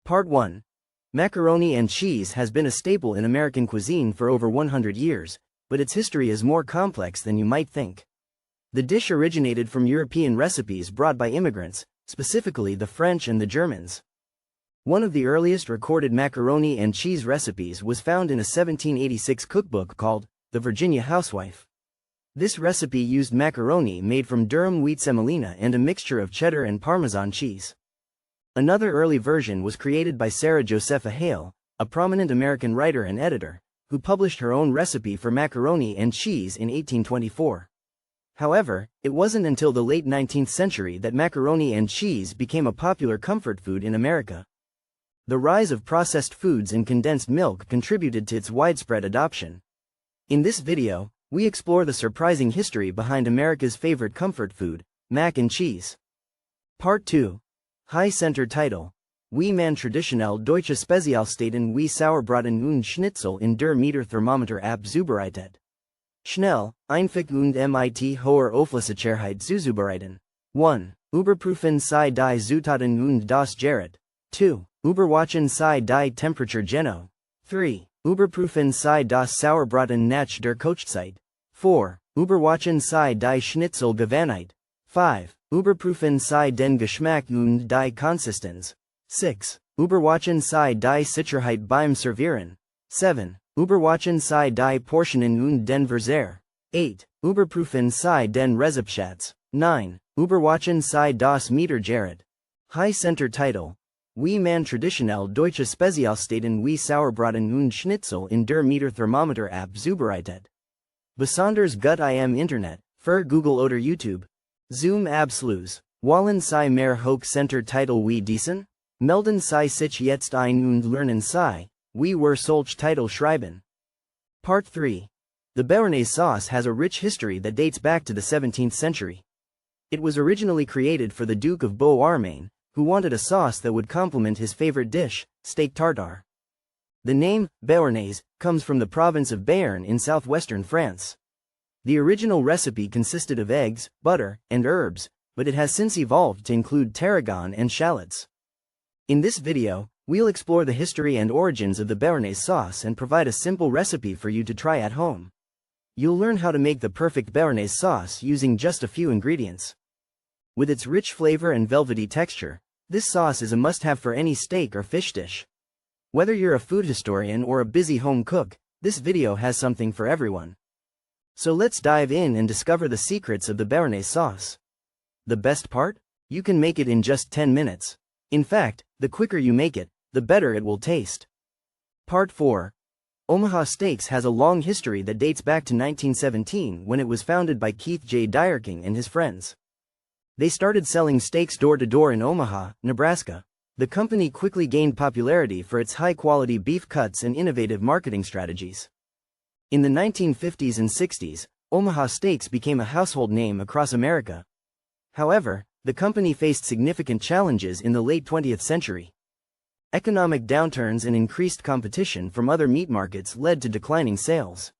Part 1. Macaroni and cheese has been a staple in American cuisine for over 100 years, but its history is more complex than you might think. The dish originated from European recipes brought by immigrants, specifically the French and the Germans. One of the earliest recorded macaroni and cheese recipes was found in a 1786 cookbook called The Virginia Housewife. This recipe used macaroni made from durum wheat semolina and a mixture of cheddar and Parmesan cheese. Another early version was created by Sarah Josepha Hale, a prominent American writer and editor, who published her own recipe for macaroni and cheese in 1824. However, it wasn't until the late 19th century that macaroni and cheese became a popular comfort food in America. The rise of processed foods and condensed milk contributed to its widespread adoption. In this video, we explore the surprising history behind America's favorite comfort food, mac and cheese. Part 2. High Center Title: Wie man traditionell deutsche Spezialstätten wie Sauerbraten und Schnitzel in der Meter Thermometer ab zubereitet. Schnell, einfach und mit hoher Auflassigkeit zuzubereiten. 1. Überprüfen Sie die Zutaten und das Gerät. 2. Überwachen Sie die Temperatur genau. 3. Überprüfen Sie das Sauerbraten nach der Kochzeit. 4. Überwachen Sie die Schnitzelgewohnheit. 5. Überprüfen Sie den Geschmack und die Konsistenz. 6. Überwachen Sie die Sicherheit beim Servieren. 7. Überwachen Sie die Portionen und den Verzehr. 8. Überprüfen Sie den Rezeptschatz. 9. Überwachen Sie das Metergerät. High Center Title: Wie man traditionell deutsche Spezialstätten wie Sauerbraten und Schnitzel in der Meter Thermometer ab zubereitet. Besonders gut im Internet, für Google oder YouTube. Zum Abschluss, wollen Sie mehr Hoch Center Titel wie diesen? Melden Sie sich jetzt ein und lernen Sie, wie wir solche Titel schreiben. Part 3. The Béarnaise sauce has a rich history that dates back to the 17th century. It was originally created for the Duke of Beauharnais, who wanted a sauce that would complement his favorite dish, steak tartare. The name, Béarnaise, comes from the province of Béarn in southwestern France. The original recipe consisted of eggs, butter, and herbs, but it has since evolved to include tarragon and shallots. In this video, we'll explore the history and origins of the Béarnaise sauce and provide a simple recipe for you to try at home. You'll learn how to make the perfect Béarnaise sauce using just a few ingredients. With its rich flavor and velvety texture, this sauce is a must-have for any steak or fish dish. Whether you're a food historian or a busy home cook, this video has something for everyone. So let's dive in and discover the secrets of the Béarnaise sauce. The best part? You can make it in just 10 minutes. In fact, the quicker you make it, the better it will taste. Part 4. Omaha Steaks has a long history that dates back to 1917 when it was founded by Keith J. Dyerking and his friends. They started selling steaks door-to-door in Omaha, Nebraska. The company quickly gained popularity for its high-quality beef cuts and innovative marketing strategies. In the 1950s and 60s, Omaha Steaks became a household name across America. However, the company faced significant challenges in the late 20th century. Economic downturns and increased competition from other meat markets led to declining sales.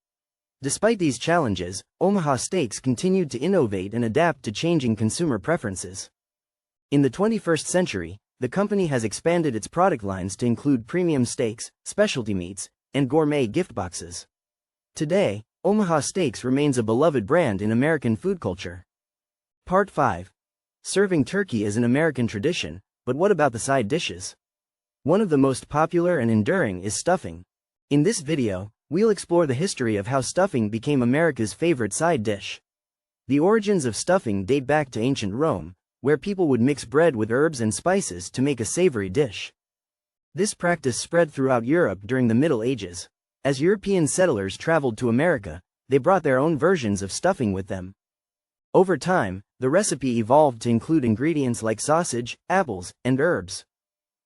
Despite these challenges, Omaha Steaks continued to innovate and adapt to changing consumer preferences. In the 21st century, the company has expanded its product lines to include premium steaks, specialty meats, and gourmet gift boxes. Today, Omaha Steaks remains a beloved brand in American food culture. Part 5. Serving turkey is an American tradition, but what about the side dishes? One of the most popular and enduring is stuffing. In this video, we'll explore the history of how stuffing became America's favorite side dish. The origins of stuffing date back to ancient Rome, where people would mix bread with herbs and spices to make a savory dish. This practice spread throughout Europe during the Middle Ages. As European settlers traveled to America, they brought their own versions of stuffing with them. Over time, the recipe evolved to include ingredients like sausage, apples, and herbs.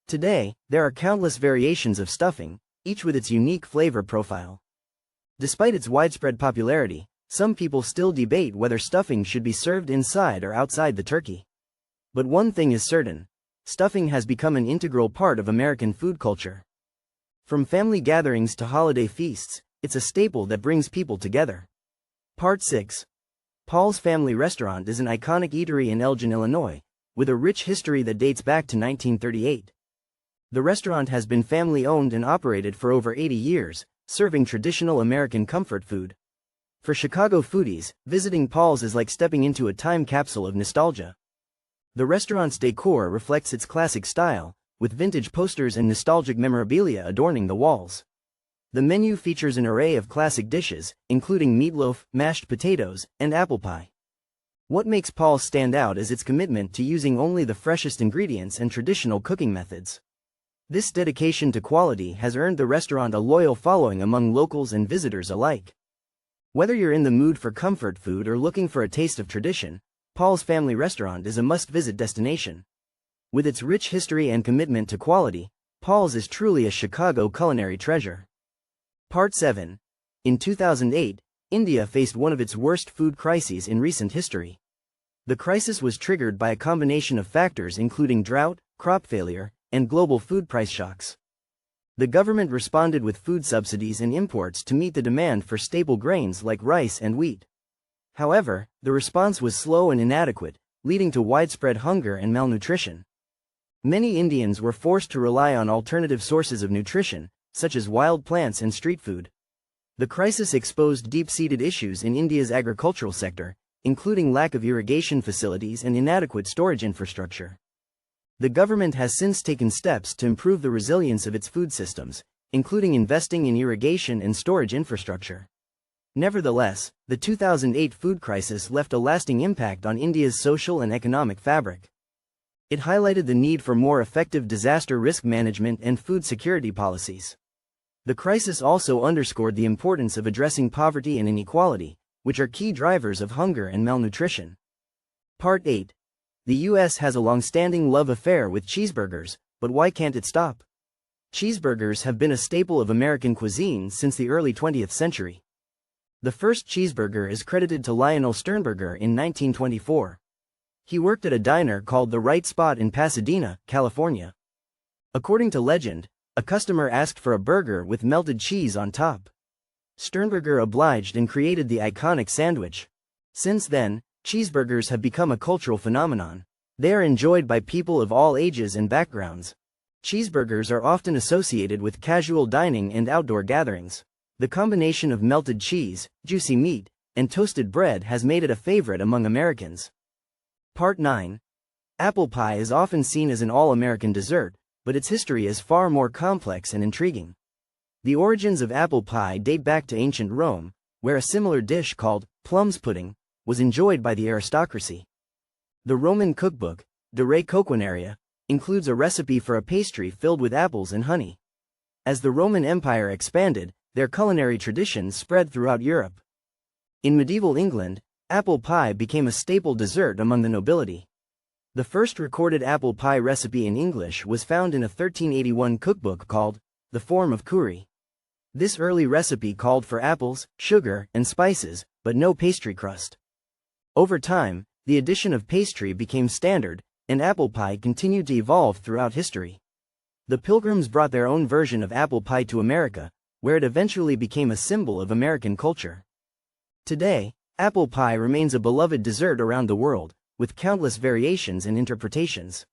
Today, there are countless variations of stuffing, each with its unique flavor profile. Despite its widespread popularity, some people still debate whether stuffing should be served inside or outside the turkey. But one thing is certain: stuffing has become an integral part of American food culture. From family gatherings to holiday feasts, it's a staple that brings people together. Part 6. Paul's Family Restaurant is an iconic eatery in Elgin, Illinois, with a rich history that dates back to 1938. The restaurant has been family-owned and operated for over 80 years, serving traditional American comfort food. For Chicago foodies, visiting Paul's is like stepping into a time capsule of nostalgia. The restaurant's decor reflects its classic style, with vintage posters and nostalgic memorabilia adorning the walls. The menu features an array of classic dishes, including meatloaf, mashed potatoes, and apple pie. What makes Paul's stand out is its commitment to using only the freshest ingredients and traditional cooking methods. This dedication to quality has earned the restaurant a loyal following among locals and visitors alike. Whether you're in the mood for comfort food or looking for a taste of tradition, Paul's Family Restaurant is a must-visit destination. With its rich history and commitment to quality, Paul's is truly a Chicago culinary treasure. Part 7. In 2008, India faced one of its worst food crises in recent history. The crisis was triggered by a combination of factors including drought, crop failure, and global food price shocks. The government responded with food subsidies and imports to meet the demand for staple grains like rice and wheat. However, the response was slow and inadequate, leading to widespread hunger and malnutrition. Many Indians were forced to rely on alternative sources of nutrition, such as wild plants and street food. The crisis exposed deep-seated issues in India's agricultural sector, including lack of irrigation facilities and inadequate storage infrastructure. The government has since taken steps to improve the resilience of its food systems, including investing in irrigation and storage infrastructure. Nevertheless, the 2008 food crisis left a lasting impact on India's social and economic fabric. It highlighted the need for more effective disaster risk management and food security policies. The crisis also underscored the importance of addressing poverty and inequality, which are key drivers of hunger and malnutrition. Part 8. The U.S. has a long-standing love affair with cheeseburgers, but why can't it stop? Cheeseburgers have been a staple of American cuisine since the early 20th century. The first cheeseburger is credited to Lionel Sternberger in 1924. He worked at a diner called The Right Spot in Pasadena, California. According to legend, a customer asked for a burger with melted cheese on top. Sternberger obliged and created the iconic sandwich. Since then, cheeseburgers have become a cultural phenomenon. They are enjoyed by people of all ages and backgrounds. Cheeseburgers are often associated with casual dining and outdoor gatherings. The combination of melted cheese, juicy meat, and toasted bread has made it a favorite among Americans. Part 9. Apple pie is often seen as an all-American dessert, but its history is far more complex and intriguing. The origins of apple pie date back to ancient Rome, where a similar dish called plums pudding was enjoyed by the aristocracy. The Roman cookbook, De Re Coquinaria, includes a recipe for a pastry filled with apples and honey. As the Roman Empire expanded, their culinary traditions spread throughout Europe. In medieval England, apple pie became a staple dessert among the nobility. The first recorded apple pie recipe in English was found in a 1381 cookbook called The Form of Curry. This early recipe called for apples, sugar, and spices, but no pastry crust. Over time, the addition of pastry became standard, and apple pie continued to evolve throughout history. The Pilgrims brought their own version of apple pie to America, where it eventually became a symbol of American culture. Today, apple pie remains a beloved dessert around the world, with countless variations and interpretations.